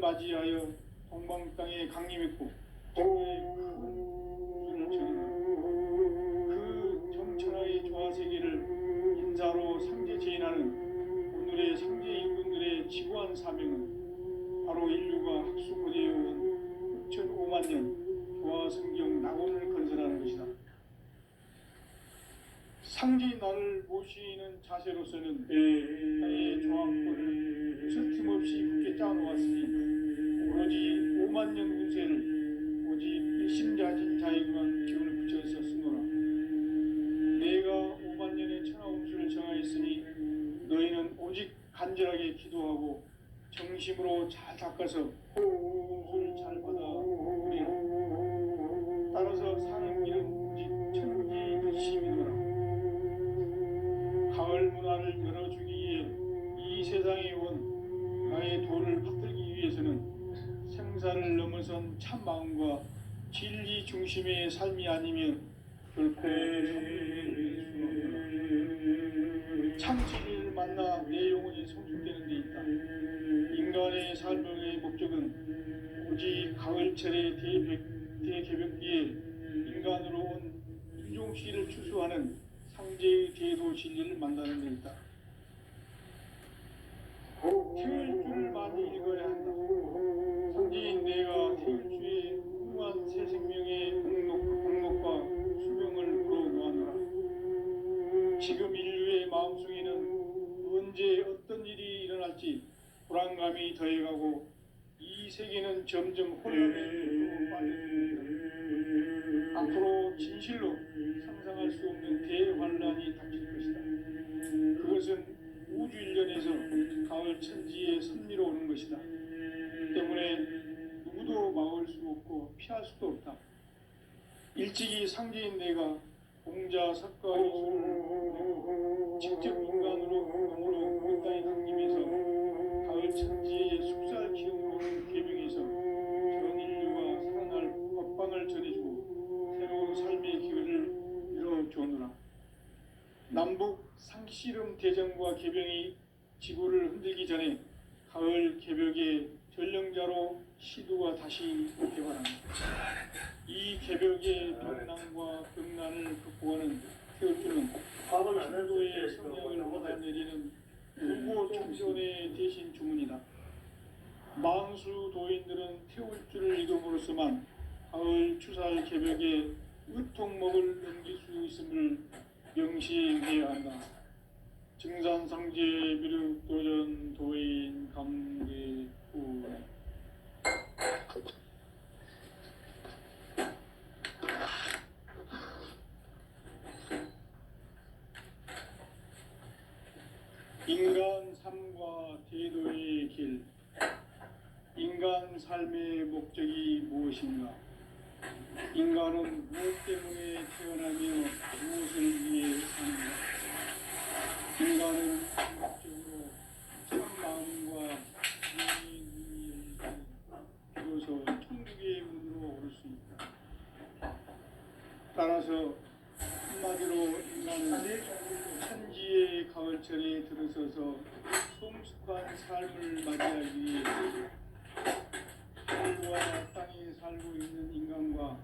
맞이하여 동방 땅에 강림했고 그 정천하의 조화세계를 인사로 상제 제인하는 오늘의 상제 인군들의 지구한 사명은 바로 인류가 학수고대해온 6,5만 년 조화성경 낙원을 건설하는 것이다. 상제의 나를 모시는 자세로서는 땅의 조화권을 서틈없이 굳게 짜놓았으니 오로지 5만 년 운세를 오직 일심자진 자에게만 기운을 붙여서 쓰노라. 내가 5만 년의 천하운수를 정하였으니 너희는 오직 간절하게 기도하고 정심으로 잘 닦아서 운수를 잘 받아 오리라. 따라서 사는 길은 오직 천지일심이노라. 가을 문화를 열어주기 위해 이 세상에 온 나의 도를 받들기 위해서는 생사를 넘어선 참 마음과 진리 중심의 삶이 아니면 결코 참 진리를 만나 내 영혼이 성숙되는 데 있다. 인간의 삶의 목적은 오직 가을철의 대개벽기에 인간으로 온 인종시를 추수하는 상제의 대도 진리를 만나는 데 있다. 태울 줄을 많이 읽어야 한다. 상제인 내가 태울 주의 훌륭한 새 생명의 공목과 수명을 불어놓아노라. 지금 인류의 마음속에는 언제 어떤 일이 일어날지 불안감이 더해가고 이 세계는 점점 혼란의 속으로 빠져듭니다. 앞으로 진실로 상상할 수 없는 대환란이 닥칠 것이다. 그것은 우주 일련에서 가을 천지의 섭리로 오는 것이다. 때문에 누구도 막을 수 없고 피할 수도 없다. 일찍이 상제인 내가 공자 석가 이수를 직접 인간으로 공동으로 우리 땅에 강림해서 가을 천지의 숙살 기운으로 개명해서 전 인류가 살아날 법방을 전해주고 새로운 삶의 기회를 열어주오노라. 남북 상씨름 대전과 개병이 지구를 흔들기 전에 가을 개벽의 전령자로 시두가 다시 개발한다. 이 개벽의 병난과 병난을 극복하는 태울주는 신도의 성령을 받아내리는 불고 총선의 대신 주문이다. 망수 도인들은 태울주를 읽음으로써만 가을 추살 개벽의 의통목을 넘길 수 있음을 명시해야 한다. 증산상제 미륵 도전 도인 강계후. 인간 삶과 제도의 길. 인간 삶의 목적이 무엇인가? 인간은 무엇 때문에 태어나며 무엇을 위해 사는가? 인간은 목적으로 참 마음과 진리의 비로소 천국의 문으로 오를 수 있다. 따라서 한마디로 인간은 천지의 가을철에 들어서서 성숙한 삶을 맞이하기 위해 하늘과 땅에 살고 있는 인간과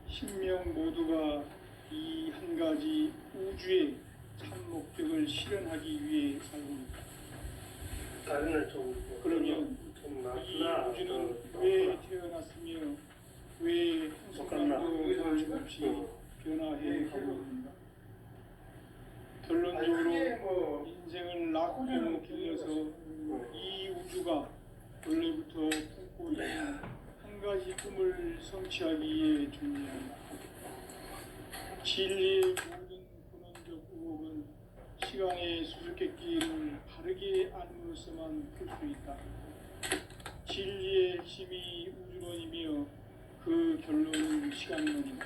신명 모두가 이 한 가지 우주의 참 목적을 실현하기 위해 살고 있다. 그러면 이 우주는 왜 태어났으며 왜 한순간도 멈춤없이 변화해 가고 있는가? 결론적으로 인생을 낳고 길러서 이 우주가 원래부터 품고 있는 한 가지 꿈을 성취하기 위해 준비한다. 진리의 모든 근원적 의혹은 시간의 수수께끼를 바르게 안으로서만 풀 수 있다. 진리의 핵심이 우주론이며 그 결론은 시간론이다.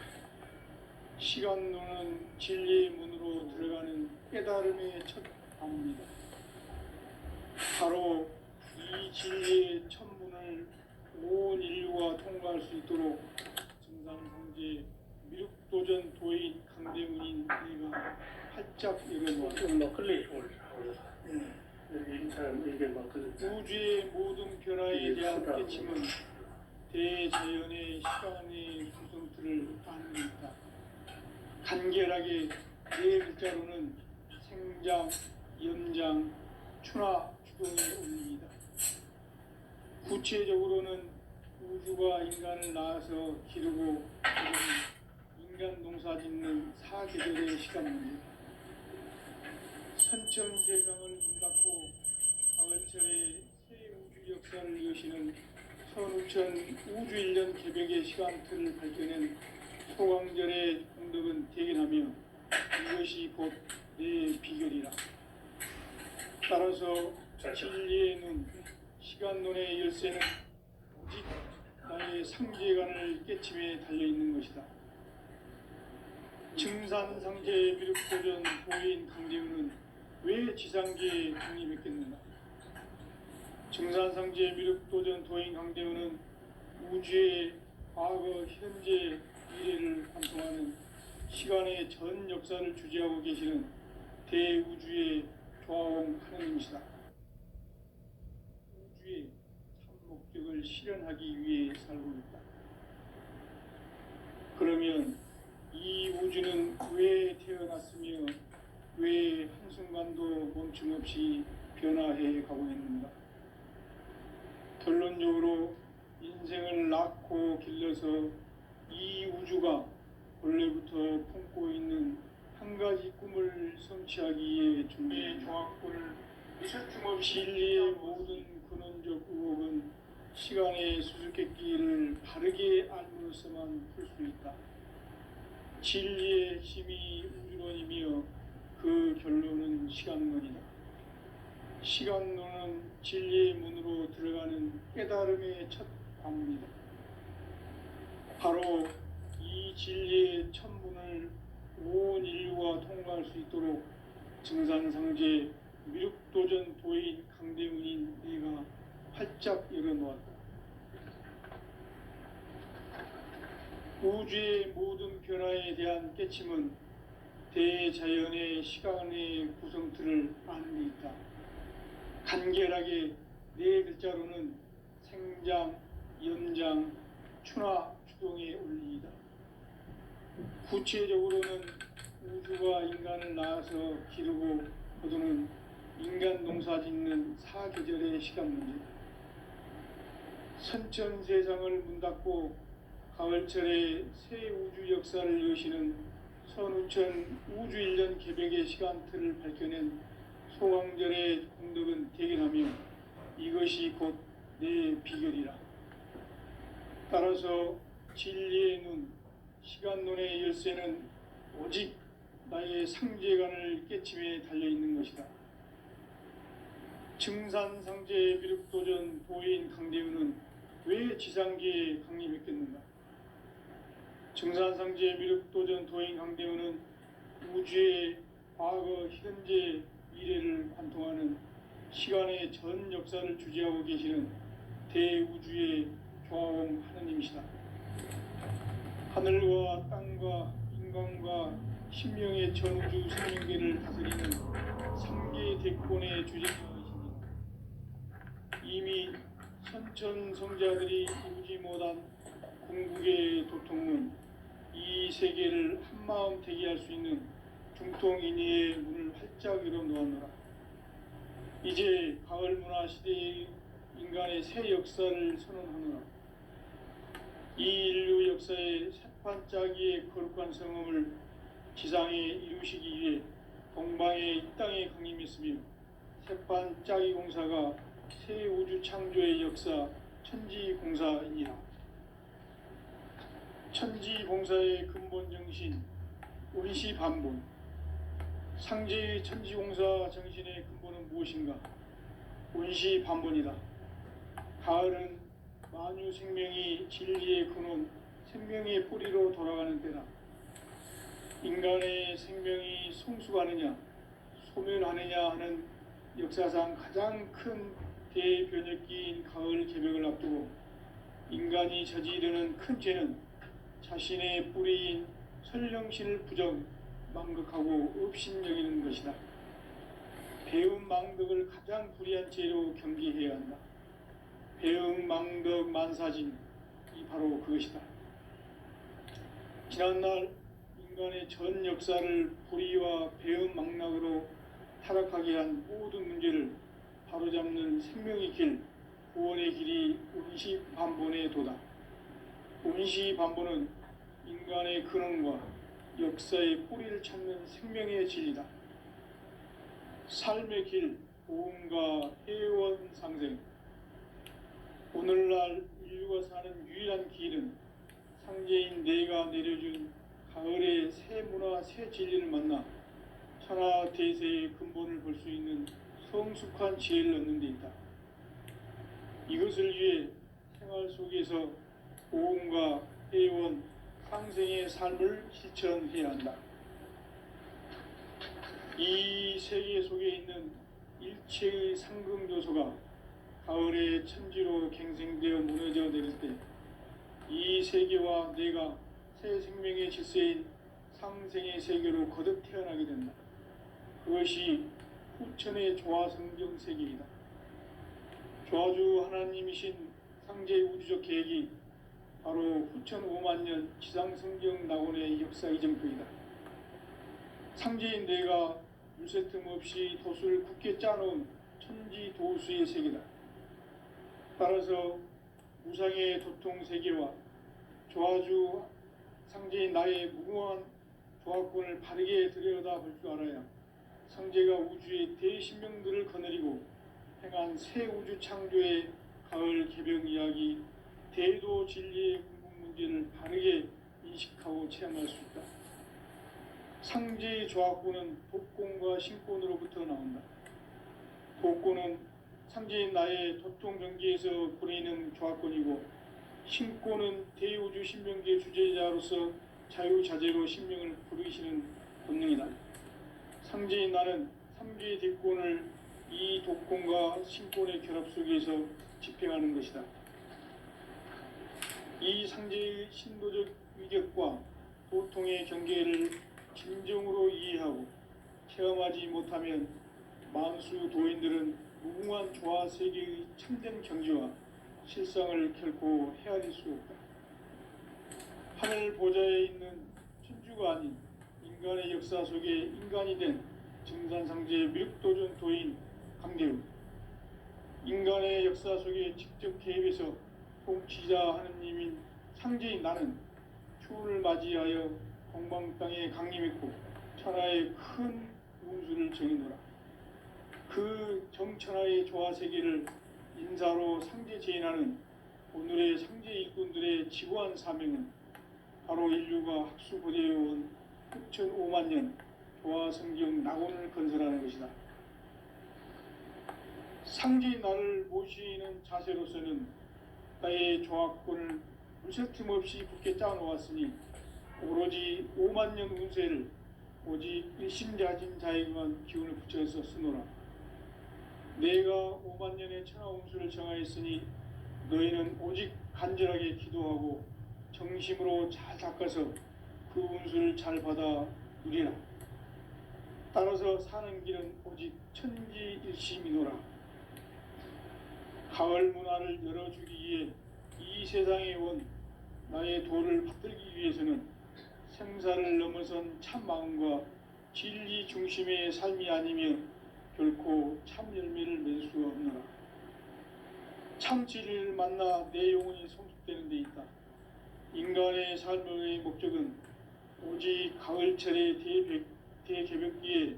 시간론은 진리의 문으로 들어가는 깨달음의 첫 방문이다. 바로 이 진리의 첫 문을 온 인류가 통과할 수 있도록 증산상제 미륵도전 도인 강대문인 내가 활짝 열어놓았다. 우주의 모든 변화의 대한 깨침은 대자연의 시간의 구성틀을 아닙니다. 간결하게 네 글자로는 생장, 연장, 추나 추동에 올립니다. 구체적으로는 우주가 인간을 낳아서 기르고 인간 농사 짓는 사계절의 시간 문제, 선천 세상을 문 닫고 가을철에 새 우주 역사를 여시는 선우천 우주 1년 개벽의 시간틀을 밝혀낸 소광절의 공덕은 대견하며 이것이 곧 내 비결이라. 따라서 진리의 눈, 시간론의 열쇠는 오직 나의 상제관을 깨침에 달려있는 것이다. 증산상제 미륵도전 도인 강대우는 왜 지상계에 독립했겠는가? 증산상제 미륵도전 도인 강대우는 우주의 과거, 현재, 미래를 관통하는 시간의 전 역사를 주재하고 계시는 대우주의 조아홍 하느님이시다. 우주의 참 목적을 실현하기 위해 살고 있다. 그러면 이 우주는 왜 태어났으며 왜 한순간도 멈춤없이 변화해 가고 있는가? 결론적으로 인생을 낳고 길러서 이 우주가 원래부터 품고 있는 한 가지 꿈을 성취하기 위해 준비의 종합부를 진리의 모든 근원적 의혹은 시간의 수수께끼를 바르게 알므로서만 풀 수 있다. 진리의 핵심이 우주론이며 그 결론은 시간론이다. 시간론은 진리의 문으로 들어가는 깨달음의 첫 관문이다. 바로 이 진리의 첫 문을 온 인류가 통과할 수 있도록 증산상제 미륵도전 도인 강대문인 내가 활짝 열어놓았다. 우주의 모든 변화에 대한 깨침은 대자연의 시간의 구성틀을 아는 데 있다. 간결하게 네 글자로는 생장, 연장, 추나 추동에 올리이다. 구체적으로는 우주가 인간을 낳아서 기르고 거두는 인간 농사 짓는 사계절의 시간 문제, 선천 세상을 문 닫고 가을철에 새 우주 역사를 여시는 선우천 우주 1년 개벽의 시간틀을 밝혀낸 소광절의 공덕은 대견하며 이것이 곧 내 비결이라. 따라서 진리의 눈, 시간론의 열쇠는 오직 나의 상제관을 깨침에 달려있는 것이다. 증산상제 미륵도전 도인 강대우는 왜 지상계에 강림했겠는가? 증산상제 미륵도전 도인 강대우는 우주의 과거, 현재, 미래를 관통하는 시간의 전 역사를 주재하고 계시는 대우주의 조아홍 하느님이시다. 하늘과 땅과 인간과 신명의 전우주 생명계를 다스리는 3계 대권의 주제자이시니 이미 선천성자들이 이루지 못한 궁극의 도통문 이 세계를 한마음 대기할 수 있는 중통인의의 문을 활짝 열어놓았노라. 이제 가을 문화 시대의 인간의 새 역사를 선언하노라. 이 인류 역사의 새판짜기의 거룩한 성음을 지상에 이루시기 위해 동방의 이 땅에 강림했으며 새판짜기 공사가 새 우주 창조의 역사 천지공사이니라. 천지공사의 근본 정신 운시 반본, 상제의 천지공사 정신의 근본은 무엇인가? 운시 반본이다. 가을은 만유 생명이 진리의 근원, 생명의 뿌리로 돌아가는 때다. 인간의 생명이 성숙하느냐, 소멸하느냐 하는 역사상 가장 큰 대변혁기인 가을 개벽을 앞두고 인간이 저지르는 큰 죄는 자신의 뿌리인 설령신을 부정, 망극하고 업신여기는 것이다. 배운 망덕을 가장 불의한 죄로 경계해야 한다. 배응망덕 만사진, 이 바로 그것이다. 지난날 인간의 전 역사를 불의와 배응망락으로 타락하게 한 모든 문제를 바로잡는 생명의 길, 구원의 길이 운시반본의 도다. 운시반본은 인간의 근원과 역사의 뿌리를 찾는 생명의 진리다. 삶의 길, 보험과 회원 상생. 오늘날 인류가 사는 유일한 길은 상제인 내가 내려준 가을의 새 문화, 새 진리를 만나 천하 대세의 근본을 볼 수 있는 성숙한 지혜를 얻는 데 있다. 이것을 위해 생활 속에서 보험과 회원, 상생의 삶을 실천해야 한다. 이 세계 속에 있는 일체의 상금 요소가 가을의 천지로 갱생되어 무너져 내릴 때 이 세계와 내가 새 생명의 질서인 상생의 세계로 거듭 태어나게 된다. 그것이 후천의 조화성경 세계이다. 조화주 하나님이신 상제의 우주적 계획이 바로 후천 5만 년 지상성경 낙원의 역사 이정표이다. 상제인 내가 물새틈 없이 도수를 굳게 짜놓은 천지 도수의 세계다. 따라서 무상의 도통 세계와 조화주 상제인 나의 무궁한 조화권을 바르게 들여다볼 줄 알아야 상제가 우주의 대신명들을 거느리고 행한 새 우주 창조의 가을 개병 이야기, 대도 진리의 궁극 문제를 바르게 인식하고 체험할 수 있다. 상제의 조화권은 독권과 신권으로부터 나온다. 독권은 상제인 나의 도통 경계에서 보내는 조화권이고, 신권은 대우주 신명계 주제자로서 자유자재로 신명을 부르시는 본능이다. 상제인 나는 삼계의 대권을 이 독권과 신권의 결합 속에서 집행하는 것이다. 이 상제의 신도적 위격과 도통의 경계를 진정으로 이해하고 체험하지 못하면 만수 도인들은 무궁한 조화 세계의 참된 경지와 실상을 결코 헤아릴 수 없다. 하늘 보좌에 있는 천주가 아닌 인간의 역사 속에 인간이 된 증산상제 미륵도전 도인 강대우, 인간의 역사 속에 직접 개입해서 통치자 하느님인 상제인 나는 초를 맞이하여 공방 땅에 강림했고 천하의 큰 운수를 정해노라. 그 정천하의 조화세계를 인사로 상제 제인하는 오늘의 상제 일꾼들의 지구한 사명은 바로 인류가 학수고대해온 후천 5만 년 조화성경 낙원을 건설하는 것이다. 상제인 나를 모시는 자세로서는 나의 조화권을 물새틈 없이 굳게 짜놓았으니 오로지 5만 년 운세를 오직 일심자진 자에게만 기운을 붙여서 쓰노라. 내가 5만 년의 천하 운수를 정하였으니 너희는 오직 간절하게 기도하고 정심으로 잘 닦아서 그 운수를 잘 받아 누리라. 따라서 사는 길은 오직 천지일심이노라. 가을 문화를 열어주기 위해 이 세상에 온 나의 도를 받들기 위해서는 생사를 넘어선 참 마음과 진리 중심의 삶이 아니면 결코 참 열매를 맺을 수 없노라. 참 진리를 만나 내 영혼이 성숙되는 데 있다. 인간의 삶의 목적은 오직 가을철의 대개벽기에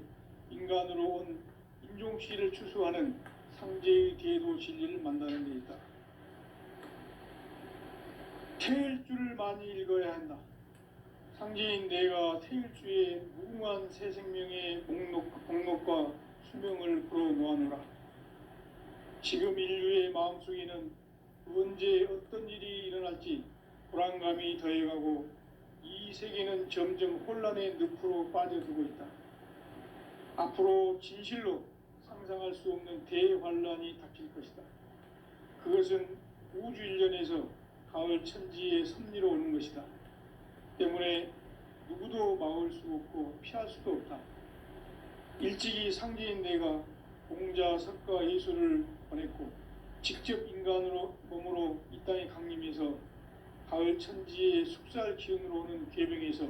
인간으로 온 인종시를 추수하는 상제의 대도 진리를 만나는 데 있다. 태일주를 많이 읽어야 한다. 상제인 내가 태일주의 무궁한 새 생명의 목록과 수명을 풀어놓아노라. 지금 인류의 마음속에는 언제 어떤 일이 일어날지 불안감이 더해가고 이 세계는 점점 혼란의 늪으로 빠져들고 있다. 앞으로 진실로 상상할 수 없는 대환란이 닥칠 것이다. 그것은 우주 일련에서 가을 천지의 섭리로 오는 것이다. 때문에 누구도 막을 수 없고 피할 수도 없다. 일찍이 상제인 내가 공자 석가 예수를 보냈고 직접 인간으로 몸으로 이 땅에 강림해서 가을 천지의 숙살 기운으로 오는 계병에서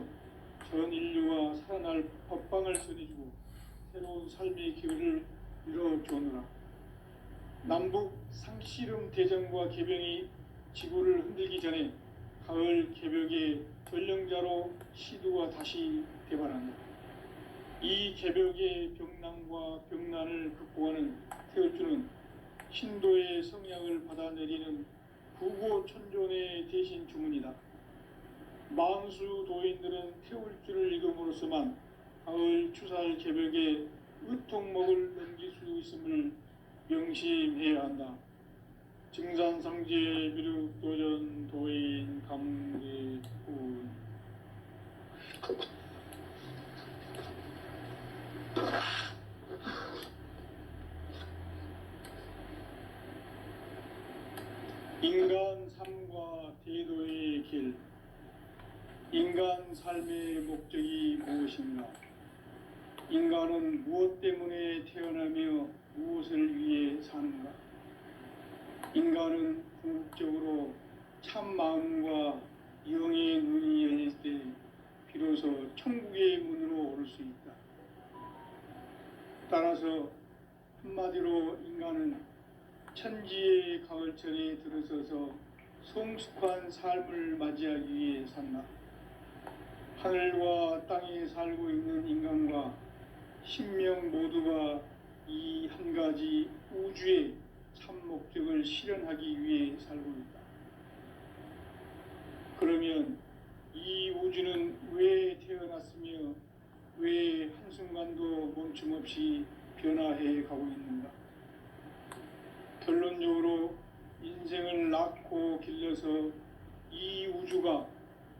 전 인류가 살아날 법방을 전해주고 새로운 삶의 기회를 이뤄주느라. 남북 상씨름 대전과 계병이 지구를 흔들기 전에 가을 개벽의 전령자로 시두가 다시 대발한다. 이 개벽의 병난과 병난을 극복하는 태울주는 신도의 성향을 받아내리는 구고천존의 대신 주문이다. 만수 도인들은 태울주를 읽음으로써만 가을 추살 개벽의 의통목을 넘길 수 있음을 명심해야 한다. 증산상제 미륵도전 도인 감대군. 인간 삶과 대도의 길. 인간 삶의 목적이 무엇인가? 인간은 무엇 때문에 태어나며 무엇을 위해 사는가? 인간은 궁극적으로 참 마음과 영의 눈이 열릴 때 비로소 천국의 문으로 오를 수 있다. 따라서 한마디로 인간은 천지의 가을철에 들어서서 성숙한 삶을 맞이하기 위해 산다. 하늘과 땅에 살고 있는 인간과 신명 모두가 이 한 가지 우주의 참 목적을 실현하기 위해 살고 있다. 그러면 이 우주는 왜 태어났으며 왜 한순간도 멈춤 없이 변화해 가고 있는가? 결론적으로 인생을 낳고 길러서 이 우주가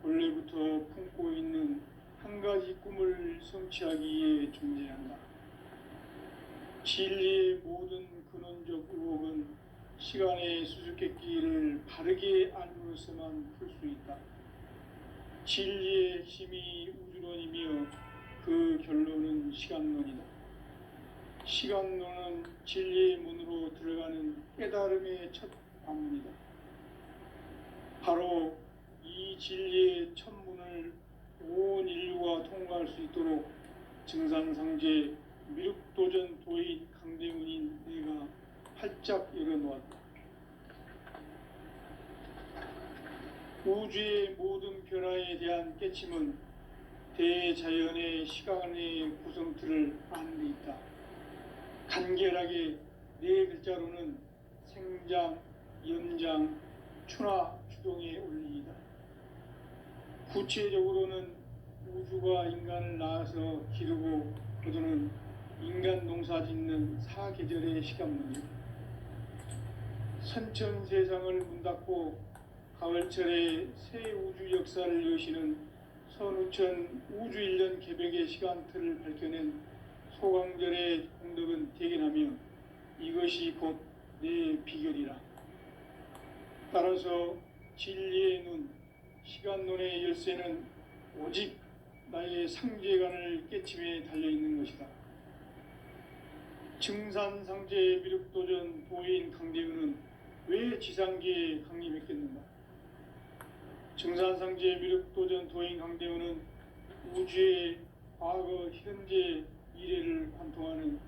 원래부터 품고 있는 한 가지 꿈을 성취하기 위해 존재한다. 진리의 모든 근원적 의혹은 시간의 수수께끼를 바르게 알므로서만 풀 수 있다. 진리의 핵심이 우주론이며 그 결론은 시간론이다. 시간론은 진리의 문으로 들어가는 깨달음의 첫 관문이다. 바로 이 진리의 첫 문을 온 인류가 통과할 수 있도록 증산상제 미륵도전 도인 강대훈인 내가 활짝 열어놓았다. 우주의 모든 변화에 대한 깨침은 대자연의 시간의 구성틀을 아는 데 있다. 간결하게 네 글자로는 생장, 연장, 추나 추동의 원리이다. 구체적으로는 우주가 인간을 낳아서 기르고 거두는 인간 농사 짓는 사계절의 시간문이다. 선천 세상을 문 닫고 가을철에 새 우주 역사를 여시는 선우천 우주 1년 개벽의 시간틀을 밝혀낸 소강절의 공덕은 대견하며 이것이 곧 내 비결이라. 따라서 진리의 눈, 시간론의 열쇠는 오직 나의 상제관을 깨침에 달려있는 것이다. 증산상제 미륵도전 도인 강대훈은 왜 지상계에 강림했겠는가? 증산상제 미륵도전 도인 강대훈은 우주의 과거, 현재, 미래를 관통하는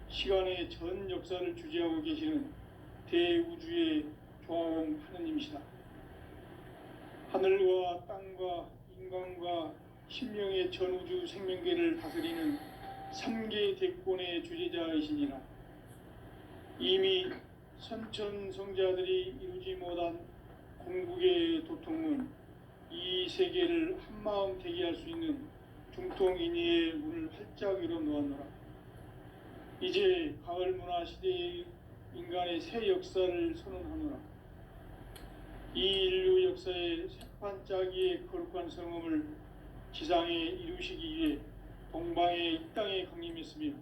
시간의 전 역사를 주재하고 계시는 대우주의 조화원 하느님이시다. 하늘과 땅과 인간과 신명의 전우주 생명계를 다스리는 3개 대권의 주재자이시니라. 이미 선천성자들이 이루지 못한 공국의 도통은 이 세계를 한마음 되게 할 수 있는 중통인의의 문을 활짝 열어놓았노라. 이제 가을 문화 시대의 인간의 새 역사를 선언하노라. 이 인류 역사의 새판짜기의 거룩한 성음을 지상에 이루시기 위해 동방의 이 땅에 강림했으며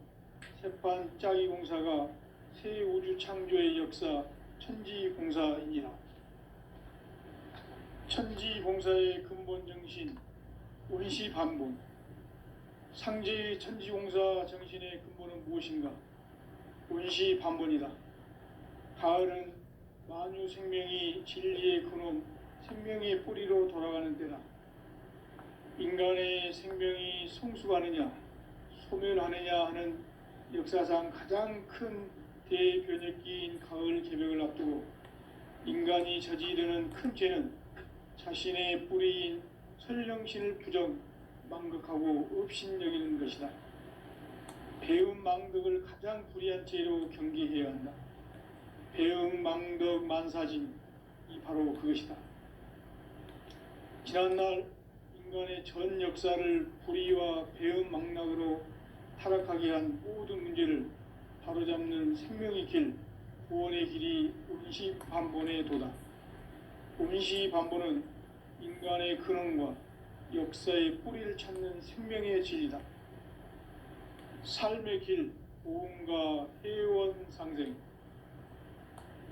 새판짜기 공사가 새 우주 창조의 역사 천지공사이니라. 천지공사의 근본 정신 운시반본. 상제의 천지공사 정신의 근본은 무엇인가? 운시반본이다. 가을은 만유 생명이 진리의 근원, 생명의 뿌리로 돌아가는 때다. 인간의 생명이 성숙하느냐, 소멸하느냐 하는 역사상 가장 큰 대변혁기인 가을 개벽을 앞두고 인간이 저지르는 큰 죄는 자신의 뿌리인 설령신을 부정, 망극하고 업신여기는 것이다. 배음 망덕을 가장 불의한 죄로 경계해야 한다. 배음 망덕 만사진이 바로 그것이다. 지난날 인간의 전 역사를 불의와 배음 망락으로 타락하게 한 모든 문제를 바로잡는 생명의 길, 구원의 길이 운시반본의 도다. 운시반본은 인간의 근원과 역사의 뿌리를 찾는 생명의 진리다. 삶의 길, 보험과 회원 상생.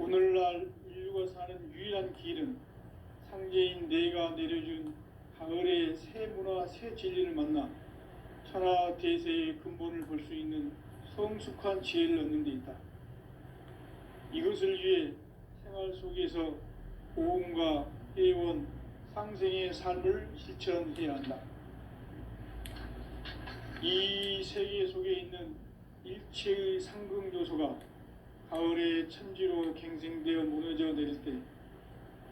오늘날 인류가 사는 유일한 길은 상제인 내가 내려준 가을의 새 문화, 새 진리를 만나 천하 대세의 근본을 볼 수 있는 성숙한 지혜를 얻는 데 있다. 이것을 위해 생활 속에서 보험과 회원, 상생의 삶을 실천해야 한다. 이 세계 속에 있는 일체의 상금 요소가 가을의 천지로 갱생되어 무너져 내릴 때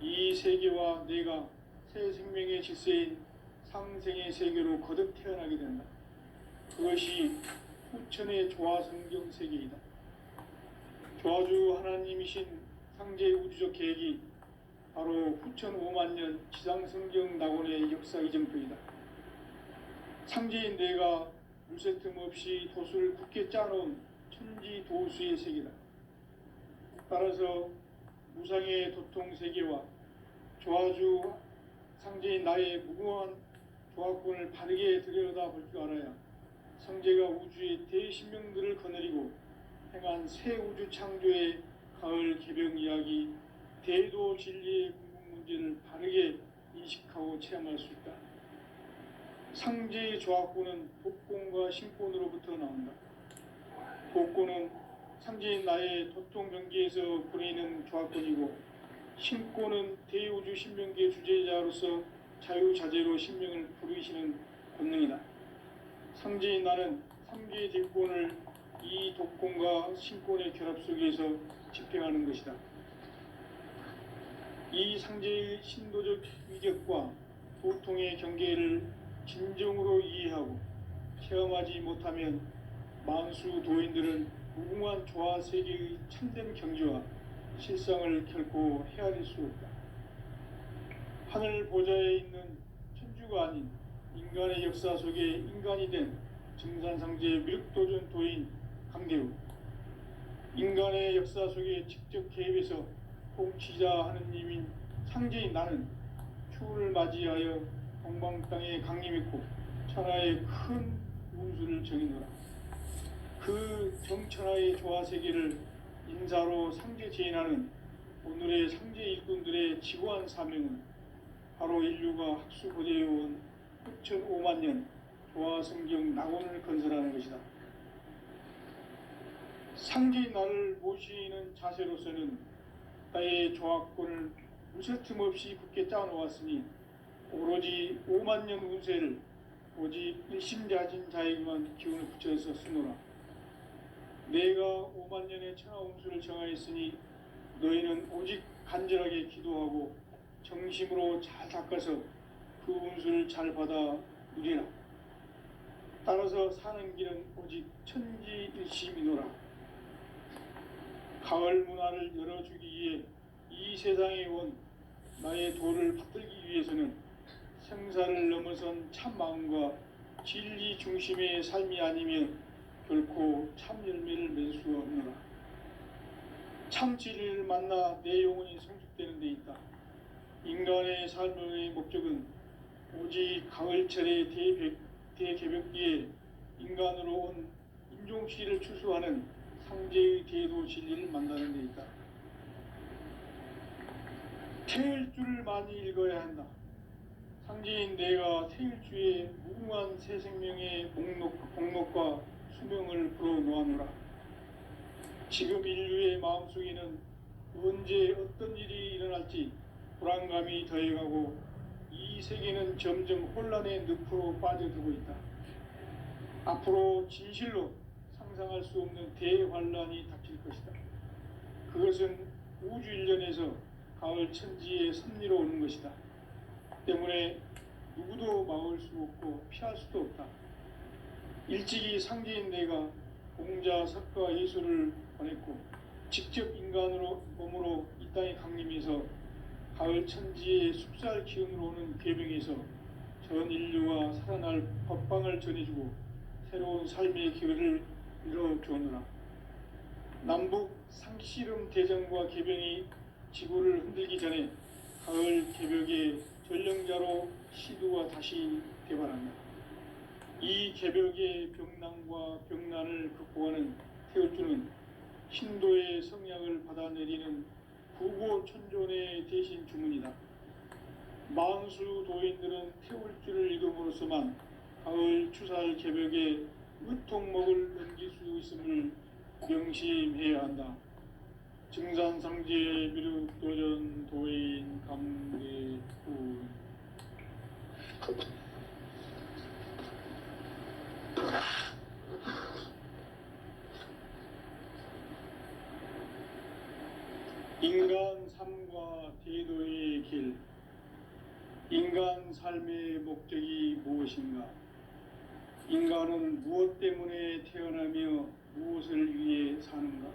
이 세계와 내가 새 생명의 질서인 상생의 세계로 거듭 태어나게 된다. 그것이 후천의 조화성경 세계이다. 조화주 하나님이신 상제 우주적 계획이 바로 후천 5만 년 지상성경 낙원의 역사 이정표이다. 상제인 내가 물새 틈 없이 도수를 굳게 짜놓은 천지 도수의 세계다. 따라서 무상의 도통 세계와 조화주 상제인 나의 무궁한 조화권을 바르게 들여다볼 줄 알아야 성제가 우주의 대신명들을 거느리고 행한 새 우주 창조의 가을 개벽 이야기, 대도 진리의 궁극 문제를 바르게 인식하고 체험할 수 있다. 상제의 조화권은 복권과 신권으로부터 나온다. 복권은 상제인 나의 도통 경계에서 부리는 조화권이고, 신권은 대우주 신명계 주제자로서 자유자재로 신명을 부르시는 권능이다. 상제인 나는 3개의 대권을 이 독권과 신권의 결합 속에서 집행하는 것이다. 이 상제의 신도적 위격과 도통의 경계를 진정으로 이해하고 체험하지 못하면 만수 도인들은 무궁한 조화 세계의 참된 경지와 실상을 결코 헤아릴 수 없다. 하늘 보좌에 있는 천주가 아닌 인간의 역사 속에 인간이 된 증산상제 미륵도전 도인 강대우, 인간의 역사 속에 직접 개입해서 통치자 하느님인 상제인 나는 추운을 맞이하여 동방 땅에 강림했고 천하의 큰 운수를 정의노라. 그 정천하의 조화세계를 인사로 상제 제인하는 오늘의 상제 일꾼들의 지고한 사명은 바로 인류가 학수고대해온 후천 5만 년 조화성경 낙원을 건설하는 것이다. 상제인 나를 모시는 자세로서는 나의 조화권을 무쇠틈 없이 굳게 짜놓았으니 오로지 5만 년 운세를 오직 일심자진 자에게만 기운을 붙여서 쓰노라. 내가 5만 년의 천하 운수를 정하였으니 너희는 오직 간절하게 기도하고 정심으로 잘 닦아서 그 운수를 잘 받아 누리라. 따라서 사는 길은 오직 천지일심이노라. 가을 문화를 열어주기 위해 이 세상에 온 나의 도를 받들기 위해서는 생사를 넘어선 참 마음과 진리 중심의 삶이 아니면 결코 참 열매를 맺을 수 없노라. 참 진리를 만나 내 영혼이 성숙되는 데 있다. 인간의 삶의 목적은 오직 가을철의 대개벽기에 인간으로 온 인종시를 추수하는 상제의 대도 진리를 만나는 데 있다. 태일주를 많이 읽어야 한다. 상제인 내가 태일주의 무궁한 새 생명의 목록과 수명을 불어놓아노라. 지금 인류의 마음속에는 언제 어떤 일이 일어날지 불안감이 더해가고 이 세계는 점점 혼란의 늪으로 빠져들고 있다. 앞으로 진실로 상상할 수 없는 대환란이 닥칠 것이다. 그것은 우주 일련에서 가을 천지의 섭리로 오는 것이다. 때문에 누구도 막을 수 없고 피할 수도 없다. 일찍이 상제인 내가 공자, 석가, 예수를 보냈고 직접 인간으로 몸으로 이 땅에 강림해서 가을 천지의 숲살 기운으로 오는 궤병에서 전 인류와 살아날 법방을 전해주고 새로운 삶의 기회를 이뤄주오노라. 남북 상씨름 대전과 개병이 지구를 흔들기 전에 가을 개벽의 전령자로 시두가 다시 개발한다. 이 개벽의 병난과 병난을 극복하는 태울주는 신도의 성약을 받아내리는 구고천존의 대신 주문이다. 만수 도인들은 태울주를 읽음으로써만 가을 추살 개벽의 으통목을 넘길 수 있음을 명심해야 한다. 증산상제 미륵도전 도인 감대군. 인간 삶과 대도의 길. 인간 삶의 목적이 무엇인가? 인간은 무엇 때문에 태어나며 무엇을 위해 사는가?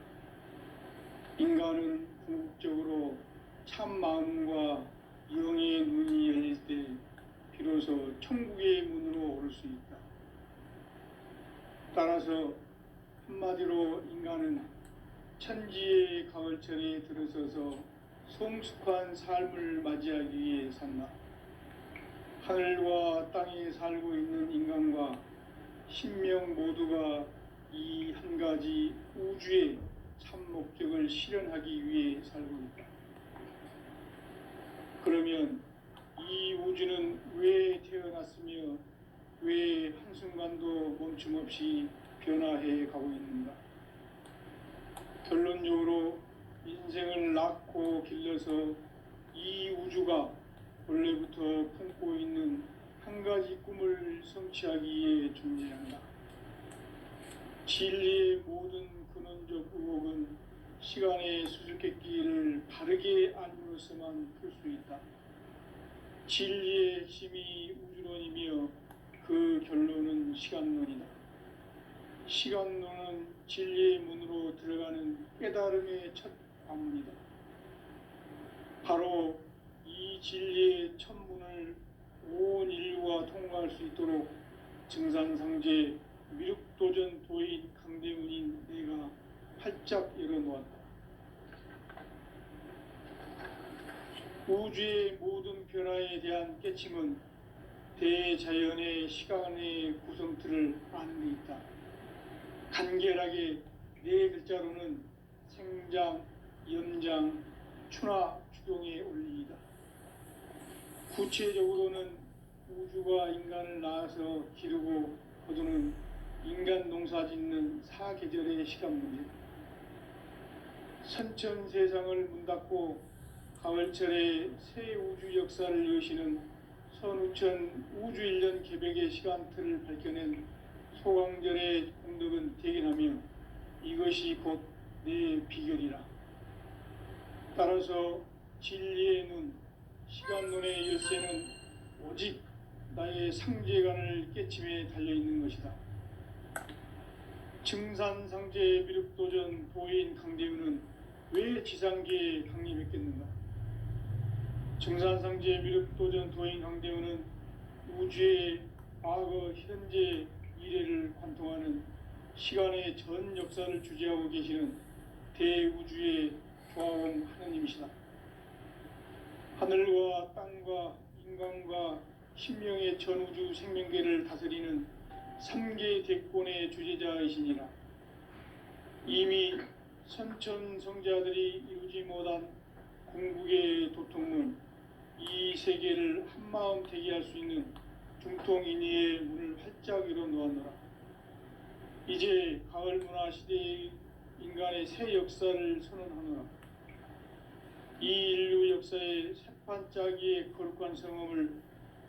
인간은 궁극적으로 참 마음과 영의 눈이 열릴 때 비로소 천국의 문으로 오를 수 있다. 따라서 한마디로 인간은 천지의 가을철에 들어서서 성숙한 삶을 맞이하기 위해 산다. 하늘과 땅에 살고 있는 인간과 신명 모두가 이 한 가지 우주의 참 목적을 실현하기 위해 살고 있다. 그러면 이 우주는 왜 태어났으며 왜 한순간도 멈춤없이 변화해 가고 있는가? 결론적으로 인생을 낳고 길러서 이 우주가 원래부터 품고 있는 한 가지 꿈을 성취하기 위해 존재한다. 진리의 모든 근원적 의혹은 시간의 수수께끼를 바르게 알므로서만 풀 수 있다. 진리의 핵심이 우주론이며 그 결론은 시간론이다. 시간론은 진리의 문으로 들어가는 깨달음의 첫 관문이다. 바로 이 진리의 첫 문을 온 인류가 통과할 수 있도록 증산상제 미륵도전 도인 강대문인 내가 활짝 열어놓았다. 우주의 모든 변화에 대한 깨침은 대자연의 시간의 구성틀을 아는 데 있다. 간결하게 네 글자로는 생장, 연장, 추나 추경의 원리이다. 구체적으로는 우주가 인간을 낳아서 기르고 거두는 인간 농사 짓는 사계절의 시간 문제. 선천 세상을 문 닫고 가을철에 새 우주 역사를 여시는 선우천 우주 일년 개벽의 시간틀을 밝혀낸 소강절의 공덕은 대견하며 이것이 곧 내 비결이라. 따라서 진리의 눈, 시간론의 열쇠는 오직 나의 상제관을 깨침에 달려있는 것이다. 증산상제 미륵도전 도인 강대우는 왜 지상계에 강림했겠는가? 증산상제 미륵도전 도인 강대우는 우주의 과거, 현재, 미래를 관통하는 시간의 전 역사를 주재하고 계시는 대우주의 조화원 하느님이시다. 하늘과 땅과 인간과 신명의 전우주 생명계를 다스리는 3개 대권의 주재자이시니라. 이미 선천성자들이 이루지 못한 궁극의 도통문, 이 세계를 한마음 되게 할 수 있는 중통인의의 문을 활짝 열어놓았노라. 이제 가을 문화 시대의 인간의 새 역사를 선언하노라. 이 인류 역사의 새판짜기의 거룩한 성음을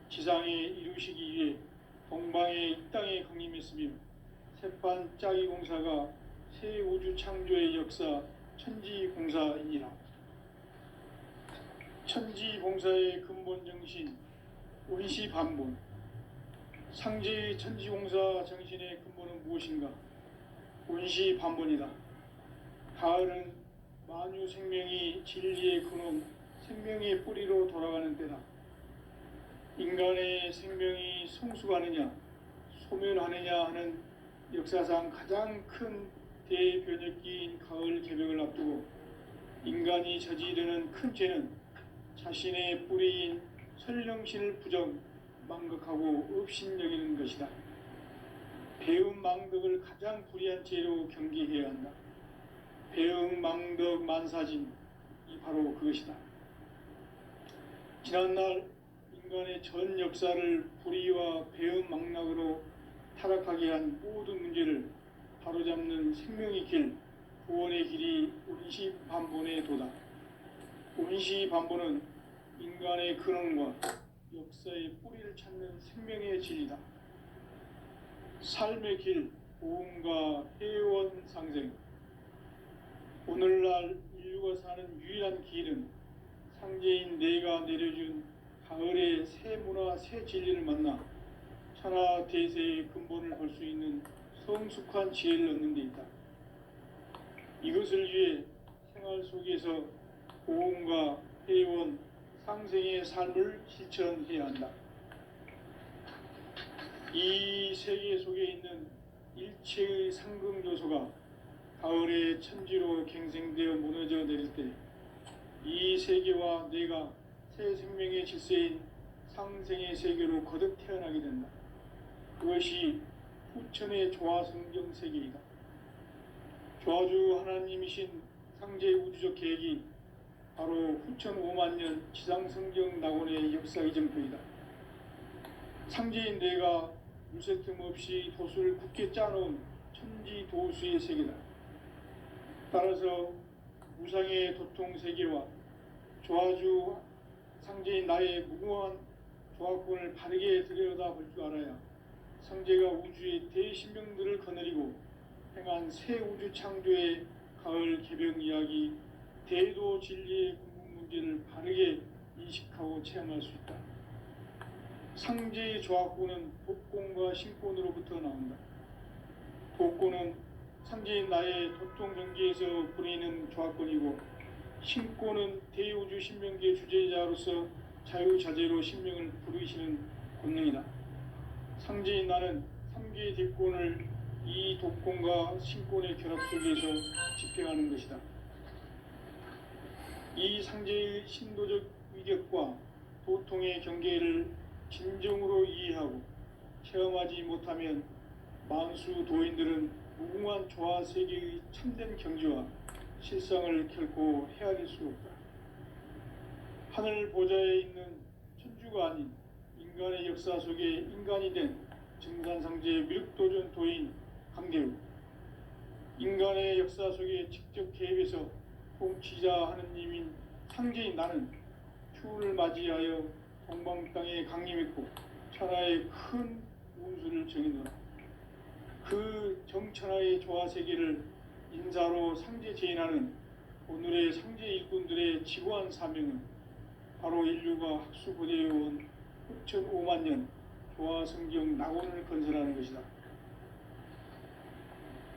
지상에 이루시기 위해 동방의 이 땅에 강림했으며 새판짜기 공사가 새 우주 창조의 역사 천지공사이니라. 천지공사의 근본 정신 원시반본. 상제의 천지공사 정신의 근본은 무엇인가? 원시반본이다. 가을은 만유 생명이 진리의 근원, 생명의 뿌리로 돌아가는 때다. 인간의 생명이 성숙하느냐, 소멸하느냐 하는 역사상 가장 큰 대변혁기인 가을 개벽을 앞두고 인간이 저지르는 큰 죄는 자신의 뿌리인 설령신을 부정, 망각하고 업신여기는 것이다. 배움 망덕을 가장 불의한 죄로 경계해야 한다. 배움 망덕 만사진이 바로 그것이다. 지난날 인간의 전 역사를 불의와 배움 망락으로 타락하게 한 모든 문제를 바로잡는 생명의 길, 구원의 길이 원시반본의 도다. 원시반본은 인간의 근원과 역사의 뿌리를 찾는 생명의 진리다. 삶의 길, 보험과 회원 상생. 오늘날 인류가 사는 유일한 길은 상제인 내가 내려준 가을의 새 문화, 새 진리를 만나 천하 대세의 근본을 볼 수 있는 성숙한 지혜를 얻는 데 있다. 이것을 위해 생활 속에서 보험과 회원, 상생의 삶을 실천해야 한다. 이 세계 속에 있는 일체의 상금 요소가 가을의 천지로 갱생되어 무너져 내릴 때 이 세계와 내가 새 생명의 질서인 상생의 세계로 거듭 태어나게 된다. 그것이 후천의 조화성경 세계이다. 조화주 하나님이신 상제 우주적 계획이 바로 후천 5만 년 지상성경 낙원의 역사 이정표이다. 상제인 내가 물새틈 없이 도수를 굳게 짜놓은 천지 도수의 세계다. 따라서 무상의 도통 세계와 조화주 상제인 나의 무궁한 조화권을 바르게 들여다볼 줄 알아야 상제가 우주의 대신명들을 거느리고 행한 새 우주 창조의 가을 개벽 이야기, 대도 진리의 궁극 문제를 바르게 인식하고 체험할 수 있다. 상제의 조화권은 독권과 신권으로부터 나온다. 독권은 상제인 나의 도통 경계에서 부리는 조화권이고, 신권은 대우주 신명계 주제자로서 자유자재로 신명을 부르시는 권능이다. 상제인 나는 3개의 대권을 이 독권과 신권의 결합 속에서 집행하는 것이다. 이 상제의 신도적 위격과 도통의 경계를 진정으로 이해하고 체험하지 못하면 만수 도인들은 무궁한 조화 세계의 참된 경지와 실상을 결코 헤아릴 수 없다. 하늘 보좌에 있는 천주가 아닌 인간의 역사 속에 인간이 된 증산상제의 미륵도전 도인 강대우, 인간의 역사 속에 직접 개입해서 통치자 하느님인 상제인 나는 추운을 맞이하여 동방 땅에 강림했고 천하의 큰 운수를 정해놓아 그 정천하의 조화세계를 인사로 상제 제인하는 오늘의 상제 일꾼들의 지고한 사명은 바로 인류가 학수고대해온 후천 5만 년 조화성경 낙원을 건설하는 것이다.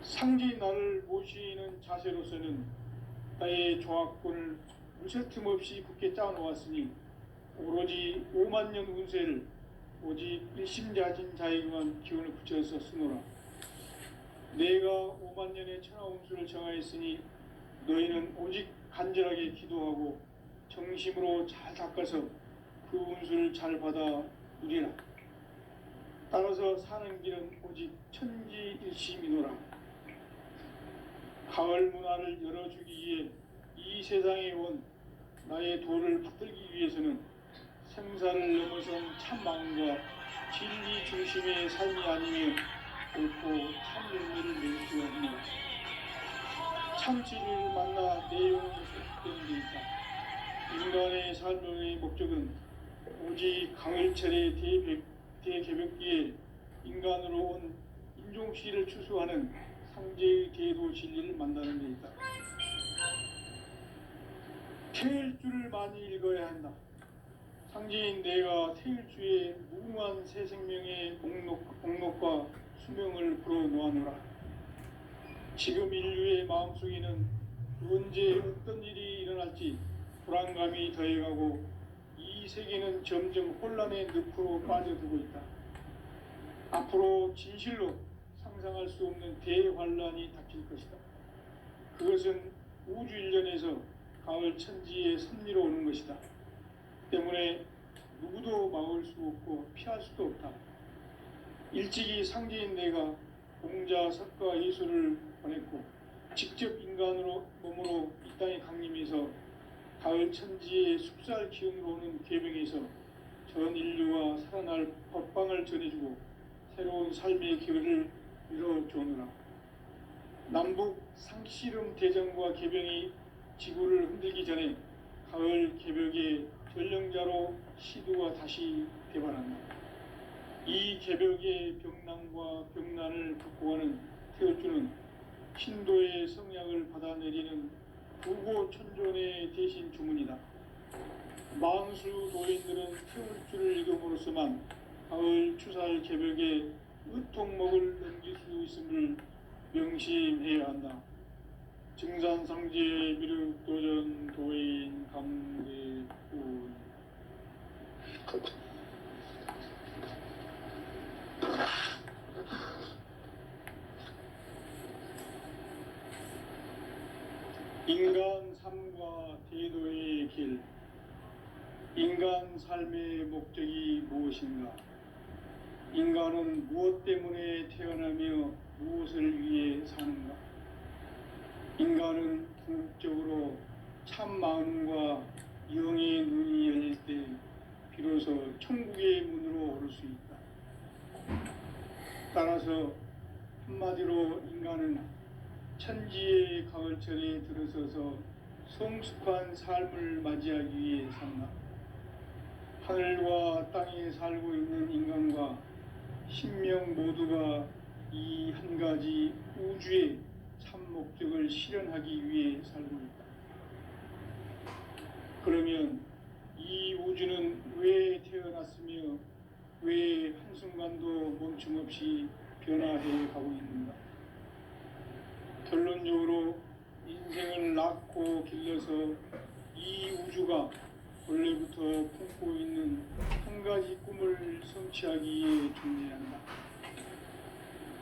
상제인 나를 모시는 자세로서는 나의 조화권을 물새틈 없이 굳게 짜놓았으니 오로지 5만 년 운세를 오직 일심자진 자에게만 기운을 붙여서 쓰노라. 내가 5만 년의 천하 운수를 정하였으니 너희는 오직 간절하게 기도하고 정심으로 잘 닦아서 그 운수를 잘 받아 누리라. 따라서 사는 길은 오직 천지일심이노라. 가을 문화를 열어주기 위해 이 세상에 온 나의 도를 받들기 위해서는 생사를 넘어선 참마음과 진리 중심의 삶이 아니면 결코 참 열매를 낼 수 없는 참 진리를 만나 내 영혼이 회복되는 데 있다. 인간의 삶의 목적은 오직 가을철의 대개벽기에 인간으로 온 인종씨를 추수하는 상제의 대도 진리를 만나는 데 있다. 태일주를 많이 읽어야 한다. 상제인 내가 태일주의 무궁한 새 생명의 목록과 수명을 불어놓아노라. 지금 인류의 마음속에는 언제 어떤 일이 일어날지 불안감이 더해가고 이 세계는 점점 혼란의 늪으로 빠져들고 있다. 앞으로 진실로 상상할 수 없는 대환란이 닥칠 것이다. 그것은 우주 일련에서 가을 천지의 섭리로 오는 것이다. 때문에 누구도 막을 수 없고 피할 수도 없다. 일찍이 상제인 내가 공자, 석가, 예수를 보냈고 직접 인간으로 몸으로 이 땅에 강림해서 가을 천지의 숲살 기운으로 오는 계명에서 전 인류와 살아날 법방을 전해주고 새로운 삶의 기회를 이뤄주오느라. 남북 상씨름 대전과 개병이 지구를 흔들기 전에 가을 개벽의 전령자로 시두가 다시 개발한다. 이 개벽의 병난과 병난을 극복하는 태어주는 신도의 성약을 받아내리는 부고천존의 대신 주문이다. 만수 도인들은 태울주를 읽음으로써만 가을 추살 개벽에 의통목을 넘길 수 있음을 명심해야 한다. 증산상제 미륵도전 도인 감대군. 인간 삶과 대도의 길. 인간 삶의 목적이 무엇인가? 인간은 무엇 때문에 태어나며 무엇을 위해 사는가? 인간은 궁극적으로 참 마음과 영의 눈이 열릴 때 비로소 천국의 문으로 오를 수 있다. 따라서 한마디로 인간은 천지의 가을철에 들어서서 성숙한 삶을 맞이하기 위해 산다. 하늘과 땅에 살고 있는 인간과 신명 모두가 이 한 가지 우주의 참 목적을 실현하기 위해 살고 있다. 그러면 이 우주는 왜 태어났으며 왜 한순간도 멈춤없이 변화해 가고 있는가? 결론적으로 인생을 낳고 길러서 이 우주가 원래부터 품고 있는 한 가지 꿈을 성취하기에 존재한다.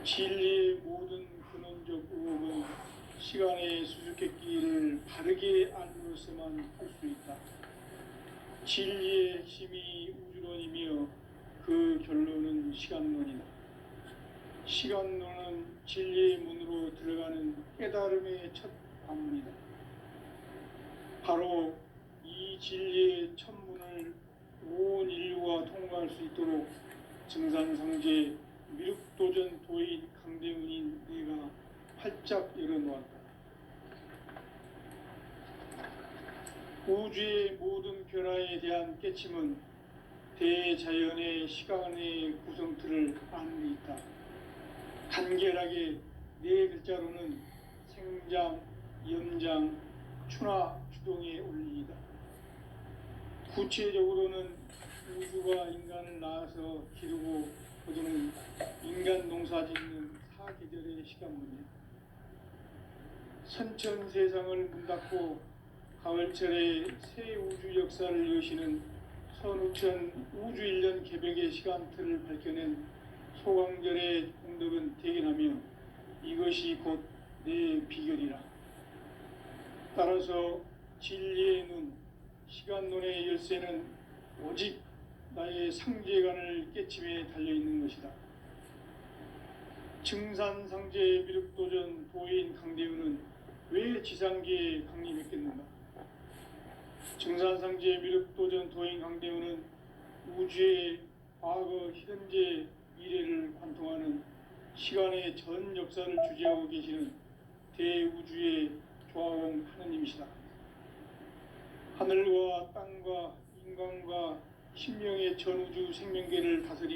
진리의 모든 근원적 의혹은 시간의 수수께끼를 바르게 알므로서만 할 수 있다. 진리의 핵심이 우주론이며 그 결론은 시간론이다. 시간론은 진리의 문으로 들어가는 깨달음의 첫 관문이다. 바로 이 진리의 첫 문을 온 인류가 통과할 수 있도록 증산상제 미륵도전 도인 강대훈인 내가 활짝 열어놓았다. 우주의 모든 변화에 대한 깨침은 대자연의 시간의 구성틀을 아는 데 있다. 간결하게 네 글자로는 생장, 염장, 추나, 추동의 원리이다. 구체적으로는 우주가 인간을 낳아서 기르고 거두는 인간 농사 짓는 사계절의 시간 문제. 선천 세상을 문 닫고 가을철에 새 우주 역사를 여시는 선우천 우주일년 개벽의 시간틀을 밝혀낸 소강절의 공덕은 대견하며 이것이 곧 내 비결이라. 따라서 진리의 눈, 시간론의 열쇠는 오직 나의 상제관을 깨침에 달려있는 것이다. 증산상제 미륵도전 도인 강대훈은 왜 지상계에 강림했겠는가? 증산상제 미륵도전 도인 강대훈은 우주의 과거, 현재, 미래를 관통하는 시간의 전 역사를 주재하고 계시는 대우주의 조화원 하느님이시다. 하늘과 땅과 인간과 신명의 전우주 생명계를 다스리